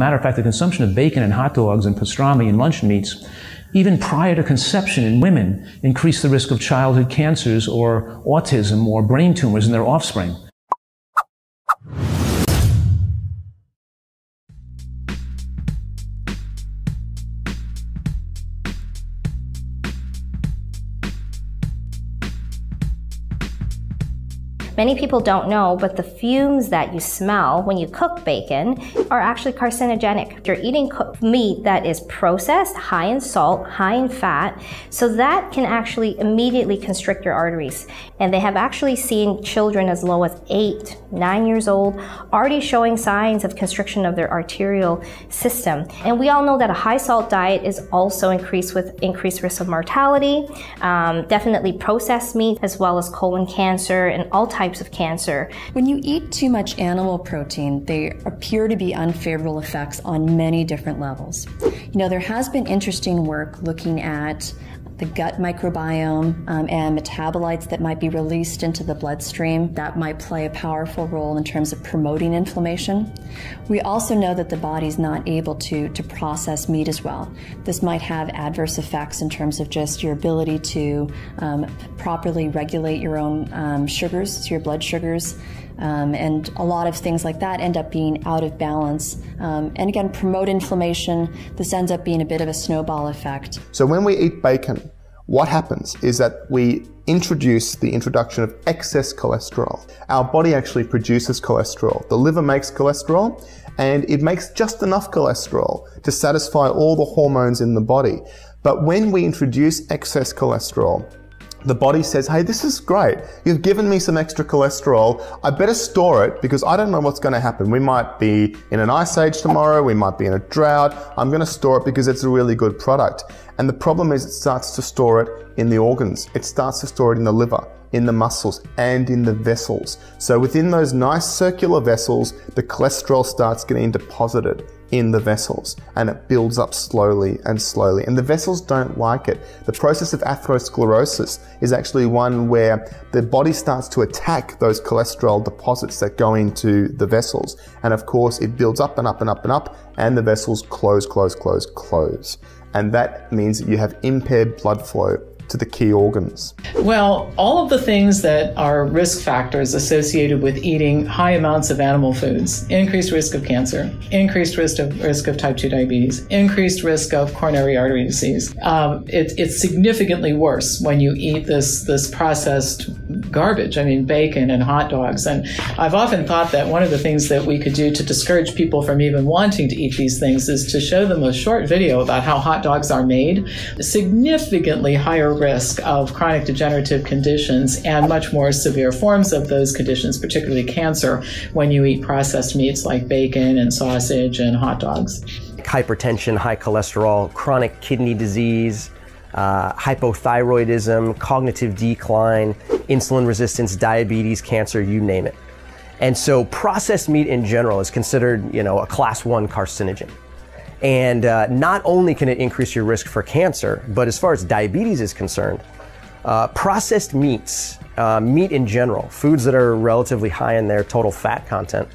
matter of fact, the consumption of bacon and hot dogs and pastrami and luncheon meats, even prior to conception in women, increase the risk of childhood cancers or autism or brain tumors in their offspring. Many people don't know, but the fumes that you smell when you cook bacon are actually carcinogenic. You're eating cooked meat that is processed, high in salt, high in fat, so that can actually immediately constrict your arteries. And they have actually seen children as low as 8, 9 years old already showing signs of constriction of their arterial system. And we all know that a high salt diet is also increased with increased risk of mortality, definitely processed meat, as well as colon cancer and all types of cancer. When you eat too much animal protein, there appear to be unfavorable effects on many different levels. You know, there has been interesting work looking at the gut microbiome and metabolites that might be released into the bloodstream that might play a powerful role in terms of promoting inflammation. We also know that the body's not able to process meat as well. This might have adverse effects in terms of just your ability to properly regulate your own sugars, so your blood sugars, and a lot of things like that end up being out of balance. And again, promote inflammation. This ends up being a bit of a snowball effect. So when we eat bacon, what happens is that we introduce the introduction of excess cholesterol. Our body actually produces cholesterol. The liver makes cholesterol, and it makes just enough cholesterol to satisfy all the hormones in the body. But when we introduce excess cholesterol, the body says, hey, this is great. You've given me some extra cholesterol. I better store it because I don't know what's going to happen. We might be in an ice age tomorrow. We might be in a drought. I'm going to store it because it's a really good product. And the problem is it starts to store it in the organs. It starts to store it in the liver, in the muscles, and in the vessels. So within those nice circular vessels, the cholesterol starts getting deposited in the vessels, and it builds up slowly and slowly. And the vessels don't like it. The process of atherosclerosis is actually one where the body starts to attack those cholesterol deposits that go into the vessels. And of course, it builds up and up and up and up, and the vessels close. And that means that you have impaired blood flow to the key organs? Well, all of the things that are risk factors associated with eating high amounts of animal foods: increased risk of cancer, increased risk of type 2 diabetes, increased risk of coronary artery disease. It's significantly worse when you eat this processed garbage. I mean, bacon and hot dogs. And I've often thought that one of the things that we could do to discourage people from even wanting to eat these things is to show them a short video about how hot dogs are made. Significantly higher risk of chronic degenerative conditions and much more severe forms of those conditions, particularly cancer, when you eat processed meats like bacon and sausage and hot dogs. Hypertension, high cholesterol, chronic kidney disease, hypothyroidism, cognitive decline, insulin resistance, diabetes, cancer, you name it. And so processed meat in general is considered, a class 1 carcinogen. And not only can it increase your risk for cancer, but as far as diabetes is concerned, processed meats, meat in general, foods that are relatively high in their total fat content,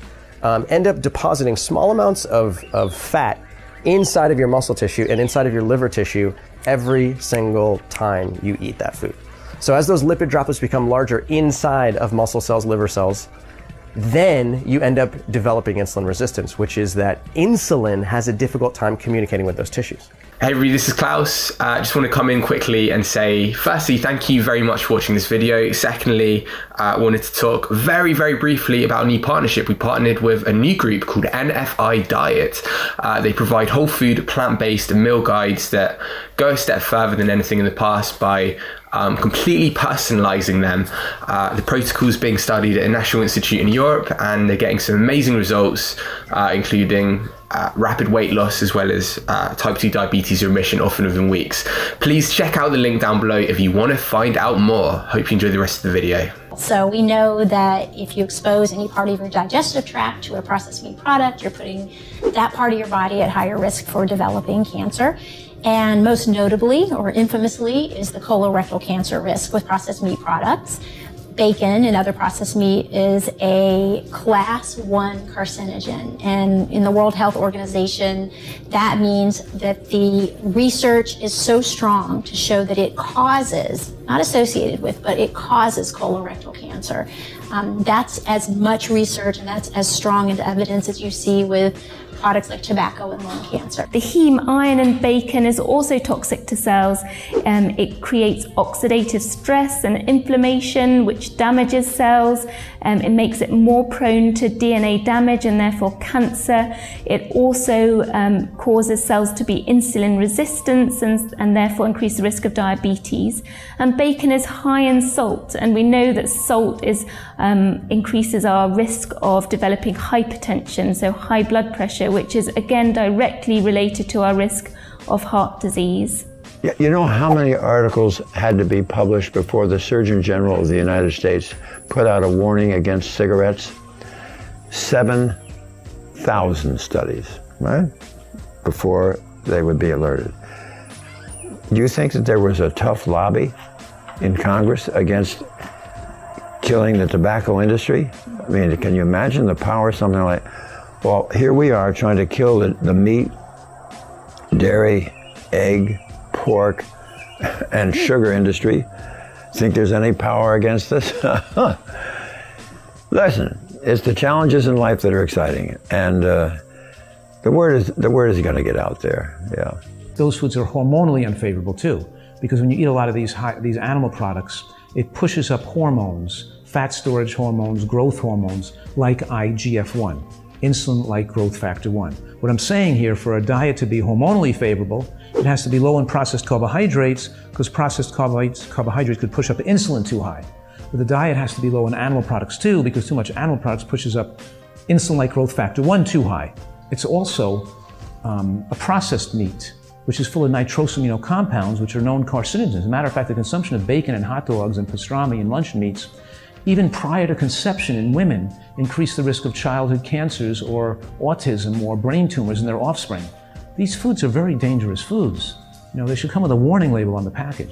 end up depositing small amounts of fat inside of your muscle tissue and inside of your liver tissue every single time you eat that food. So as those lipid droplets become larger inside of muscle cells, liver cells, then you end up developing insulin resistance, which is that insulin has a difficult time communicating with those tissues. Hey everybody, this is Klaus. I just want to come in quickly and say, firstly, thank you very much for watching this video. Secondly, I wanted to talk very, very briefly about a new partnership. We partnered with a new group called NFI Diet. They provide whole food, plant-based meal guides that go a step further than anything in the past by completely personalizing them. The protocols being studied at a national institute in Europe, and they're getting some amazing results, including rapid weight loss as well as type 2 diabetes remission, often within weeks. Please check out the link down below if you want to find out more. Hope you enjoy the rest of the video. So we know that if you expose any part of your digestive tract to a processed meat product, you're putting that part of your body at higher risk for developing cancer. And most notably, or infamously, is the colorectal cancer risk with processed meat products. Bacon and other processed meat is a class 1 carcinogen, and in the World Health Organization that means that the research is so strong to show that it causes, not associated with, but it causes colorectal cancer. That's as much research and that's as strong as evidence as you see with products like tobacco and lung cancer. The heme iron in bacon is also toxic to cells. It creates oxidative stress and inflammation, which damages cells. It makes it more prone to DNA damage and therefore cancer. It also causes cells to be insulin resistant and therefore increase the risk of diabetes. And bacon is high in salt, and we know that salt increases our risk of developing hypertension, so high blood pressure, which is again directly related to our risk of heart disease. Yeah, you know how many articles had to be published before the Surgeon General of the United States put out a warning against cigarettes? 7,000 studies, right? Before they would be alerted. Do you think that there was a tough lobby in Congress against killing the tobacco industry? I mean, can you imagine the power of something like, well, here we are trying to kill the meat, dairy, egg, pork, and sugar industry. Think there's any power against this? Listen, it's the challenges in life that are exciting, and the word is going to get out there. Yeah. Those foods are hormonally unfavorable too, because when you eat a lot of these animal products, it pushes up hormones, fat storage hormones, growth hormones, like IGF-1, insulin-like growth factor 1. What I'm saying here, for a diet to be hormonally favorable, it has to be low in processed carbohydrates, because processed carbohydrates could push up insulin too high. But the diet has to be low in animal products too, because too much animal products pushes up insulin-like growth factor 1 too high. It's also a processed meat, which is full of nitrosamino compounds, which are known carcinogens. As a matter of fact, the consumption of bacon and hot dogs and pastrami and luncheon meats, even prior to conception in women, increase the risk of childhood cancers or autism or brain tumors in their offspring. These foods are very dangerous foods. You know, they should come with a warning label on the package.